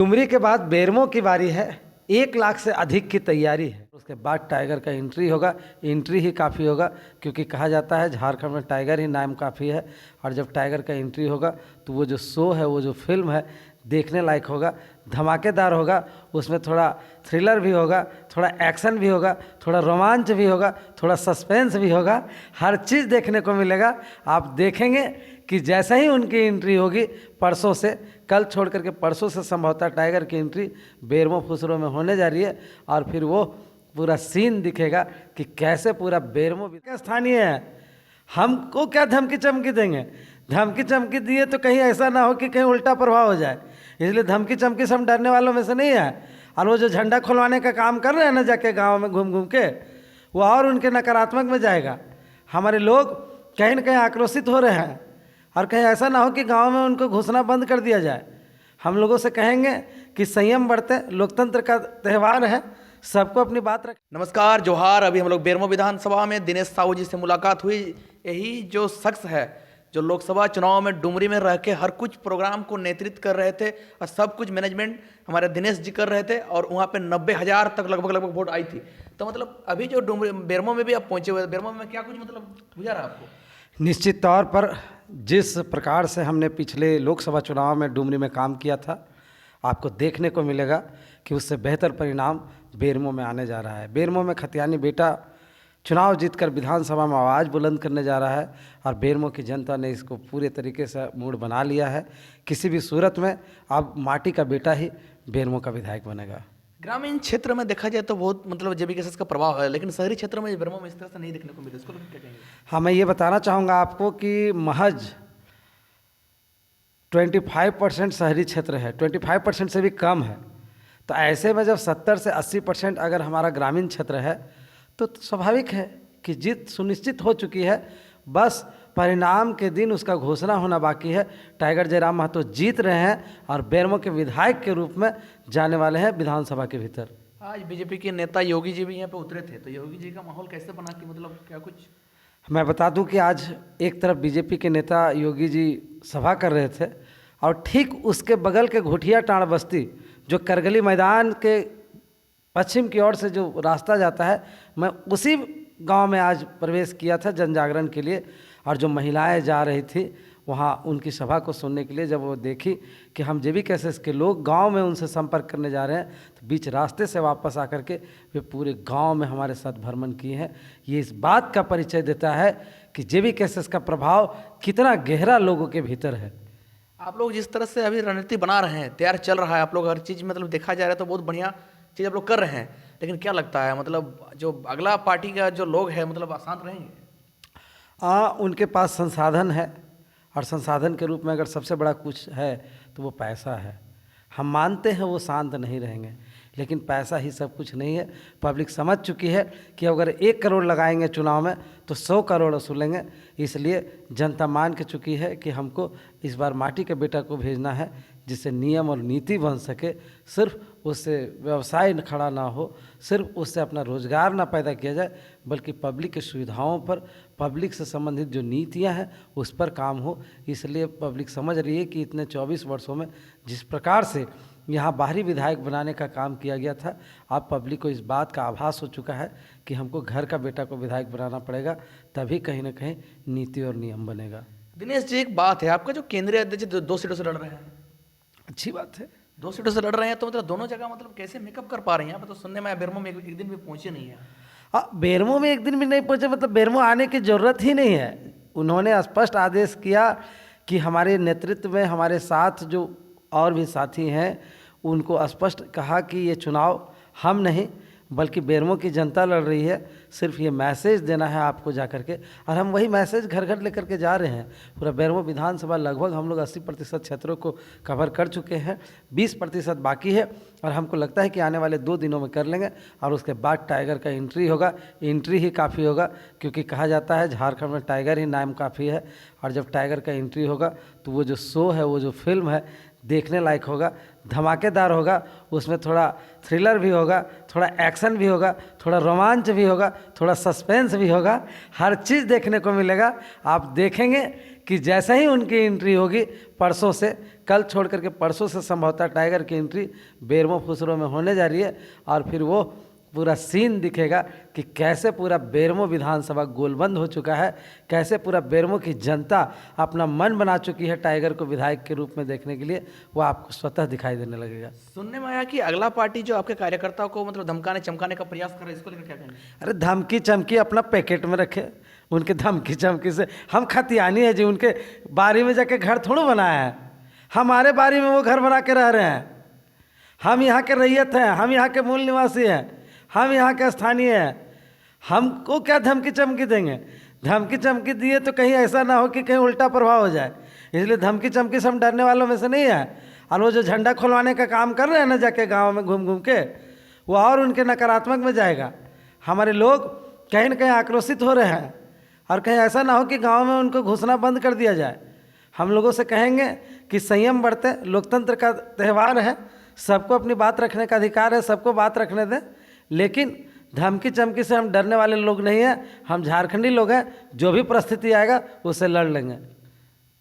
डुमरी के बाद बेरमो की बारी है। 1 लाख से अधिक की तैयारी है। उसके बाद टाइगर का एंट्री होगा। एंट्री ही काफ़ी होगा, क्योंकि कहा जाता है झारखंड में टाइगर ही नाम काफ़ी है। और जब टाइगर का एंट्री होगा तो वो जो शो है, वो जो फिल्म है, देखने लायक होगा, धमाकेदार होगा। उसमें थोड़ा थ्रिलर भी होगा, थोड़ा एक्शन भी होगा, थोड़ा रोमांच भी होगा, थोड़ा सस्पेंस भी होगा। हर चीज़ देखने को मिलेगा। आप देखेंगे कि जैसे ही उनकी एंट्री होगी, परसों से, कल छोड़ करके परसों से संभवतः टाइगर की एंट्री बेरमो फुसरो में होने जा रही है। और फिर वो पूरा सीन दिखेगा कि कैसे पूरा बेरमो स्थानीय है। हमको क्या धमकी चमकी देंगे? धमकी चमकी दिए तो कहीं ऐसा ना हो कि कहीं उल्टा प्रभाव हो जाए, इसलिए धमकी चमकी से हम डरने वालों में से नहीं है। और वो जो झंडा खुलवाने का काम कर रहे हैं ना, जाके गाँव में घूम घूम के, वो और उनके नकारात्मक में जाएगा। हमारे लोग कहीं ना कहीं आक्रोशित हो रहे हैं। और कहीं ऐसा ना हो कि गांव में उनको घुसना बंद कर दिया जाए। हम लोगों से कहेंगे कि संयम बरतें, लोकतंत्र का त्यौहार है, सबको अपनी बात रख। नमस्कार, जोहार। अभी हम लोग बेरमो विधानसभा में दिनेश साहू जी से मुलाकात हुई। यही जो शख्स है जो लोकसभा चुनाव में डुमरी में रह के हर कुछ प्रोग्राम को नेतृत्व कर रहे थे और सब कुछ मैनेजमेंट हमारे दिनेश जी कर रहे थे, और वहाँ पे 90,000 तक लगभग वोट आई थी। तो मतलब अभी जो डुमरी बेरमो में भी आप पहुँचे हुए, बेरमो में क्या कुछ मतलब गुजरा आपको? निश्चित तौर पर जिस प्रकार से हमने पिछले लोकसभा चुनाव में डुमरी में काम किया था, आपको देखने को मिलेगा कि उससे बेहतर परिणाम बेरमो में आने जा रहा है। बेरमो में खतियानी बेटा चुनाव जीतकर विधानसभा में आवाज़ बुलंद करने जा रहा है। और बेरमो की जनता ने इसको पूरे तरीके से मूड बना लिया है। किसी भी सूरत में अब माटी का बेटा ही बेरमो का विधायक बनेगा। ग्रामीण क्षेत्र में देखा जाए तो बहुत मतलब जेबीकेएस का प्रभाव है, लेकिन शहरी क्षेत्र में बेरमो में इस तरह से नहीं देखने को मिले। इसको क्या कहेंगे? हाँ, मैं ये बताना चाहूँगा आपको कि महज 25% शहरी क्षेत्र है, 25% से भी कम है। तो ऐसे में जब 70 से 80% अगर हमारा ग्रामीण क्षेत्र है तो स्वाभाविक है कि जीत सुनिश्चित हो चुकी है। बस परिणाम के दिन उसका घोषणा होना बाकी है। टाइगर जयराम महतो जीत रहे हैं और बेरमो के विधायक के रूप में जाने वाले हैं विधानसभा के भीतर। आज बीजेपी के नेता योगी जी भी यहाँ पे उतरे थे, तो योगी जी का माहौल कैसे बना कि मतलब क्या कुछ? मैं बता दूं कि आज एक तरफ बीजेपी के नेता योगी जी सभा कर रहे थे और ठीक उसके बगल के घुटिया टाँड़ बस्ती, जो करगली मैदान के पश्चिम की ओर से जो रास्ता जाता है, मैं उसी गांव में आज प्रवेश किया था जन जागरण के लिए। और जो महिलाएं जा रही थी वहाँ उनकी सभा को सुनने के लिए, जब वो देखी कि हम जेबीकेएस के लोग गांव में उनसे संपर्क करने जा रहे हैं, तो बीच रास्ते से वापस आकर के वे पूरे गांव में हमारे साथ भ्रमण किए हैं। ये इस बात का परिचय देता है कि जेबीकेएस का प्रभाव कितना गहरा लोगों के भीतर है। आप लोग जिस तरह से अभी रणनीति बना रहे हैं, तैयार चल रहा है, आप लोग हर चीज़ मतलब देखा जा रहा है तो बहुत बढ़िया चीज़ आप लोग कर रहे हैं, लेकिन क्या लगता है मतलब जो अगला पार्टी का जो लोग है मतलब शांत रहेंगे? उनके पास संसाधन है, और संसाधन के रूप में अगर सबसे बड़ा कुछ है तो वो पैसा है। हम मानते हैं वो शांत नहीं रहेंगे, लेकिन पैसा ही सब कुछ नहीं है। पब्लिक समझ चुकी है कि अगर 1 करोड़ लगाएंगे चुनाव में तो 100 करोड़ वसूलेंगे। इसलिए जनता मान के चुकी है कि हमको इस बार माटी के बेटा को भेजना है, जिससे नियम और नीति बन सके। सिर्फ उससे व्यवसाय खड़ा ना हो, सिर्फ उससे अपना रोजगार ना पैदा किया जाए, बल्कि पब्लिक की सुविधाओं पर, पब्लिक से संबंधित जो नीतियां हैं उस पर काम हो। इसलिए पब्लिक समझ रही है कि इतने 24 वर्षों में जिस प्रकार से यहाँ बाहरी विधायक बनाने का काम किया गया था, अब पब्लिक को इस बात का आभास हो चुका है कि हमको घर का बेटा को विधायक बनाना पड़ेगा, तभी कहीं ना कहीं नीति और नियम बनेगा। दिनेश जी, एक बात है, आपका जो केंद्रीय अध्यक्ष 2 सीटों से लड़ रहे हैं, अच्छी बात है। 2 सीटों से लड़ रहे हैं, तो मतलब दोनों जगह मतलब कैसे मेकअप कर पा रहे हैं? आप तो सुनने में बेरमो में एक दिन भी पहुंचे नहीं है। हाँ, बेरमो में एक दिन भी नहीं पहुंचे, मतलब बेरमो आने की ज़रूरत ही नहीं है। उन्होंने स्पष्ट आदेश किया कि हमारे नेतृत्व में हमारे साथ जो और भी साथी हैं, उनको स्पष्ट कहा कि ये चुनाव हम नहीं बल्कि बेरमो की जनता लड़ रही है। सिर्फ ये मैसेज देना है आपको जा कर के, और हम वही मैसेज घर घर लेकर के जा रहे हैं। पूरा बेरमो विधानसभा लगभग हम लोग 80% क्षेत्रों को कवर कर चुके हैं, 20% बाकी है, और हमको लगता है कि आने वाले 2 दिनों में कर लेंगे। और उसके बाद टाइगर का एंट्री होगा। एंट्री ही काफ़ी होगा, क्योंकि कहा जाता है झारखंड में टाइगर ही नाम काफ़ी है। और जब टाइगर का एंट्री होगा तो वो जो शो है, वो जो फिल्म है, देखने लायक होगा, धमाकेदार होगा। उसमें थोड़ा थ्रिलर भी होगा, थोड़ा एक्शन भी होगा, थोड़ा रोमांच भी होगा, थोड़ा सस्पेंस भी होगा। हर चीज़ देखने को मिलेगा। आप देखेंगे कि जैसे ही उनकी एंट्री होगी परसों से, कल छोड़ करके परसों से संभवतः टाइगर की एंट्री बेरमो फुसरो में होने जा रही है। और फिर वो पूरा सीन दिखेगा कि कैसे पूरा बेरमो विधानसभा गोलबंद हो चुका है, कैसे पूरा बेरमो की जनता अपना मन बना चुकी है टाइगर को विधायक के रूप में देखने के लिए। वो आपको स्वतः दिखाई देने लगेगा। सुनने में आया कि अगला पार्टी जो आपके कार्यकर्ताओं को मतलब धमकाने चमकाने का प्रयास कर रहा है, इसको लेकर क्या कहना है? अरे धमकी चमकी अपना पैकेट में रखे, उनके धमकी चमकी से हम खतियानी है जी, उनके बारी में जाके घर थोड़ा बनाया है, हमारे बारी में वो घर बना के रह रहे हैं। हम यहाँ के रैयत हैं, हम यहाँ के मूल निवासी हैं, हम यहाँ के स्थानीय हैं, हमको क्या धमकी चमकी देंगे? धमकी चमकी दिए तो कहीं ऐसा ना हो कि कहीं उल्टा प्रभाव हो जाए, इसलिए धमकी चमकी से हम डरने वालों में से नहीं है। और वो जो झंडा खुलवाने का काम कर रहे हैं ना जाके गाँव में घूम घूम के, वो और उनके नकारात्मक में जाएगा। हमारे लोग कहीं ना कहीं आक्रोशित हो रहे हैं, और कहीं ऐसा ना हो कि गांव में उनको घुसना बंद कर दिया जाए। हम लोगों से कहेंगे कि संयम बरतें, लोकतंत्र का त्यौहार है, सबको अपनी बात रखने का अधिकार है, सबको बात रखने दें, लेकिन धमकी चमकी से हम डरने वाले लोग नहीं हैं। हम झारखंडी लोग हैं, जो भी परिस्थिति आएगा उससे लड़ लेंगे।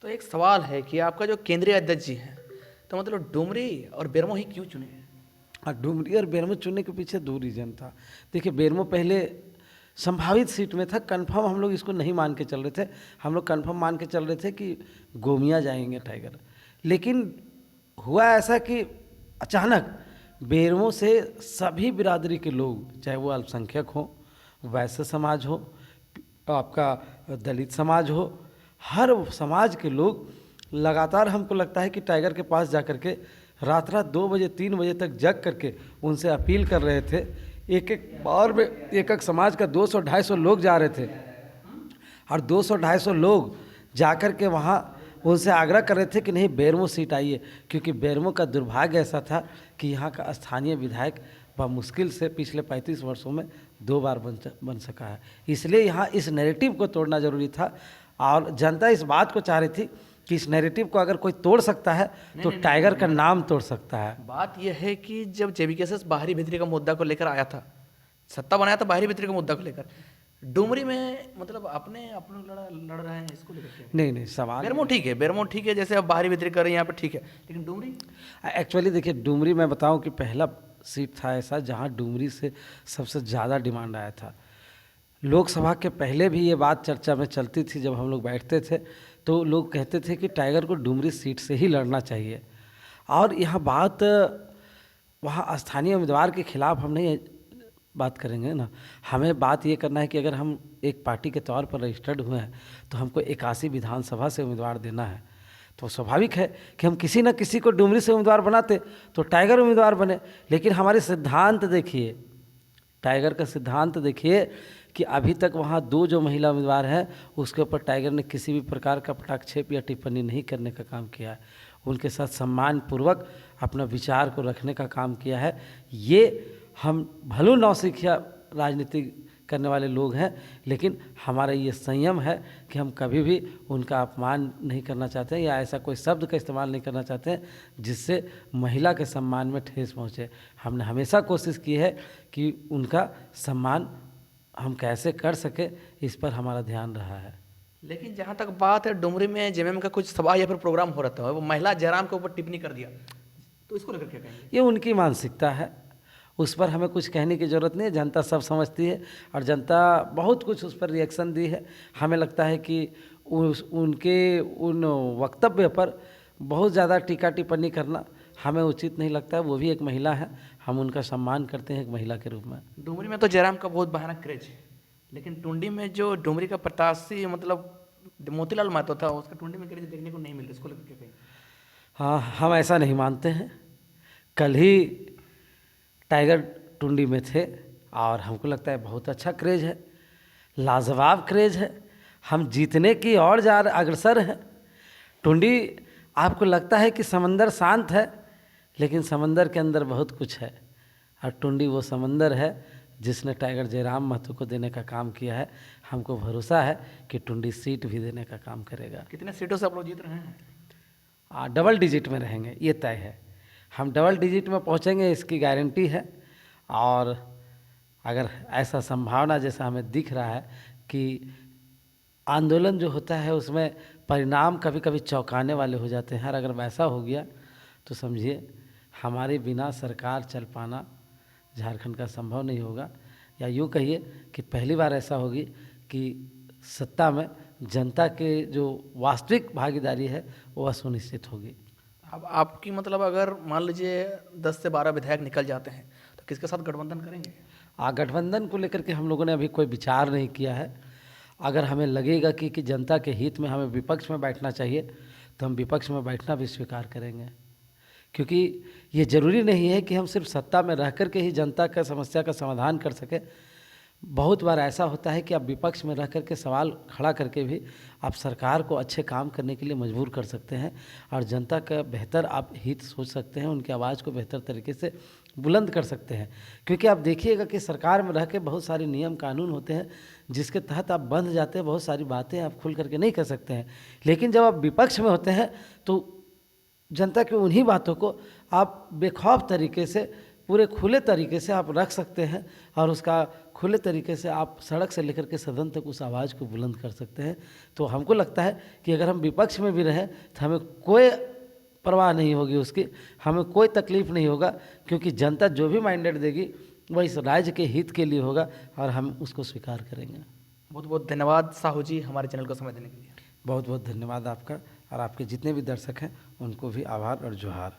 तो एक सवाल है कि आपका जो केंद्रीय अध्यक्ष जी हैं, तो मतलब डुमरी और बेरमो ही क्यों चुने हैं? और डुमरी और बेरमो चुनने के पीछे दो रीजन था। देखिए, बेरमो पहले संभावित सीट में था, कंफर्म हम लोग इसको नहीं मान के चल रहे थे। हम लोग कंफर्म मान के चल रहे थे कि गोमिया जाएंगे टाइगर, लेकिन हुआ ऐसा कि अचानक बेरमो से सभी बिरादरी के लोग, चाहे वो अल्पसंख्यक हो, वैश्य समाज हो, आपका दलित समाज हो, हर समाज के लोग लगातार हमको लगता है कि टाइगर के पास जा कर के रात 2 बजे 3 बजे तक जग करके उनसे अपील कर रहे थे। एक एक बार में एक एक समाज का 200-250 लोग जा रहे थे, और 200-250 लोग जाकर के वहाँ उनसे आग्रह कर रहे थे कि नहीं, बेरमो सीट आइए, क्योंकि बेरमो का दुर्भाग्य ऐसा था कि यहाँ का स्थानीय विधायक मुश्किल से पिछले 35 वर्षों में 2 बार बन सका है। इसलिए यहाँ इस नैरेटिव को तोड़ना जरूरी था, और जनता इस बात को चाह रही थी कि इस नैरेटिव को अगर कोई तोड़ सकता है तो टाइगर का नाम तोड़ सकता है। बात यह है कि जब जेबीकेएस बाहरी भीतरी का मुद्दा को लेकर आया था, सत्ता बनाया था बाहरी भीतरी का मुद्दा को लेकर, डुमरी में मतलब अपने आप लोग लड़ रहे हैं, इसको लेकर क्या? नहीं सवाल बेरमो ठीक है, बेरमो ठीक है, जैसे अब बाहरी भीतरी कर रहे हैं यहाँ पे ठीक है, लेकिन डुमरी एक्चुअली देखिए, डुमरी मैं बताऊं कि पहला सीट था ऐसा जहां डुमरी से सबसे ज़्यादा डिमांड आया था। लोकसभा के पहले भी ये बात चर्चा में चलती थी, जब हम लोग बैठते थे तो लोग कहते थे कि टाइगर को डुमरी सीट से ही लड़ना चाहिए। और यह बात वहाँ स्थानीय उम्मीदवार के खिलाफ हम नहीं बात करेंगे ना, हमें बात ये करना है कि अगर हम एक पार्टी के तौर पर रजिस्टर्ड हुए हैं तो हमको 81 विधानसभा से उम्मीदवार देना है। तो स्वाभाविक है कि हम किसी न किसी को डुमरी से उम्मीदवार बनाते तो टाइगर उम्मीदवार बने। लेकिन हमारे सिद्धांत देखिए, टाइगर का सिद्धांत देखिए कि अभी तक वहाँ 2 जो महिला उम्मीदवार हैं उसके ऊपर टाइगर ने किसी भी प्रकार का पटाक्षेप या टिप्पणी नहीं करने का काम किया है। उनके साथ सम्मानपूर्वक अपना विचार को रखने का काम किया है। ये हम भलो नौसिखिया राजनीति करने वाले लोग हैं, लेकिन हमारा ये संयम है कि हम कभी भी उनका अपमान नहीं करना चाहते या ऐसा कोई शब्द का इस्तेमाल नहीं करना चाहते जिससे महिला के सम्मान में ठेस पहुँचे। हमने हमेशा कोशिश की है कि उनका सम्मान हम कैसे कर सके, इस पर हमारा ध्यान रहा है। लेकिन जहाँ तक बात है, डुमरी में जेएमएम का कुछ सभा या फिर प्रोग्राम हो रहा था, वो महिला जयराम के ऊपर टिप्पणी कर दिया, तो इसको लेकर क्या कहेंगे? ये उनकी मानसिकता है, उस पर हमें कुछ कहने की ज़रूरत नहीं है। जनता सब समझती है और जनता बहुत कुछ उस पर रिएक्शन दी है। हमें लगता है कि उनके उन वक्तव्य पर बहुत ज़्यादा टीका टिप्पणी करना हमें उचित नहीं लगता है। वो भी एक महिला है, हम उनका सम्मान करते हैं एक महिला के रूप में। डुमरी में तो जयराम का बहुत भयानक क्रेज है, लेकिन टुंडी में जो डुमरी का प्रत्याशी मतलब मोतीलाल महतो था, उसका टुंडी में क्रेज देखने को नहीं मिल रहा, इसको लेकर क्या कहेंगे? हाँ, हम ऐसा नहीं मानते हैं। कल ही टाइगर टुंडी में थे और हमको लगता है बहुत अच्छा क्रेज है, लाजवाब क्रेज है। हम जीतने की और ज़्यादा अग्रसर हैं। टुंडी आपको लगता है कि समंदर शांत है, लेकिन समंदर के अंदर बहुत कुछ है, और टुंडी वो समंदर है जिसने टाइगर जयराम महतो को देने का काम किया है। हमको भरोसा है कि टुंडी सीट भी देने का काम करेगा। कितने सीटों से आप लोग जीत रहे हैं? डबल डिजिट में रहेंगे, ये तय है। हम डबल डिजिट में पहुंचेंगे, इसकी गारंटी है। और अगर ऐसा संभावना जैसा हमें दिख रहा है कि आंदोलन जो होता है उसमें परिणाम कभी कभी चौंकाने वाले हो जाते हैं। और अगर वैसा हो गया तो समझिए हमारे बिना सरकार चल पाना झारखंड का संभव नहीं होगा, या यूँ कहिए कि पहली बार ऐसा होगी कि सत्ता में जनता के जो वास्तविक भागीदारी है वो सुनिश्चित होगी। अब आपकी मतलब अगर मान लीजिए 10 से 12 विधायक निकल जाते हैं तो किसके साथ गठबंधन करेंगे? गठबंधन को लेकर के हम लोगों ने अभी कोई विचार नहीं किया है। अगर हमें लगेगा कि जनता के हित में हमें विपक्ष में बैठना चाहिए तो हम विपक्ष में बैठना भी स्वीकार करेंगे, क्योंकि ये ज़रूरी नहीं है कि हम सिर्फ सत्ता में रह कर के ही जनता का समस्या का समाधान कर सकें। बहुत बार ऐसा होता है कि आप विपक्ष में रह कर के सवाल खड़ा करके भी आप सरकार को अच्छे काम करने के लिए मजबूर कर सकते हैं और जनता का बेहतर आप हित सोच सकते हैं, उनकी आवाज़ को बेहतर तरीके से बुलंद कर सकते हैं। क्योंकि आप देखिएगा कि सरकार में रह के बहुत सारे नियम कानून होते हैं जिसके तहत आप बंध जाते हैं, बहुत सारी बातें आप खुल करके नहीं कर सकते हैं। लेकिन जब आप विपक्ष में होते हैं तो जनता की उन्हीं बातों को आप बेखौफ तरीके से, पूरे खुले तरीके से आप रख सकते हैं और उसका खुले तरीके से आप सड़क से लेकर के सदन तक उस आवाज़ को बुलंद कर सकते हैं। तो हमको लगता है कि अगर हम विपक्ष में भी रहें तो हमें कोई परवाह नहीं होगी उसकी, हमें कोई तकलीफ़ नहीं होगा, क्योंकि जनता जो भी मैंडेट देगी वह इस राज्य के हित के लिए होगा और हम उसको स्वीकार करेंगे। बहुत बहुत धन्यवाद साहू जी हमारे चैनल को समय देने के लिए। बहुत बहुत धन्यवाद आपका, और आपके जितने भी दर्शक हैं उनको भी आभार और जोहार।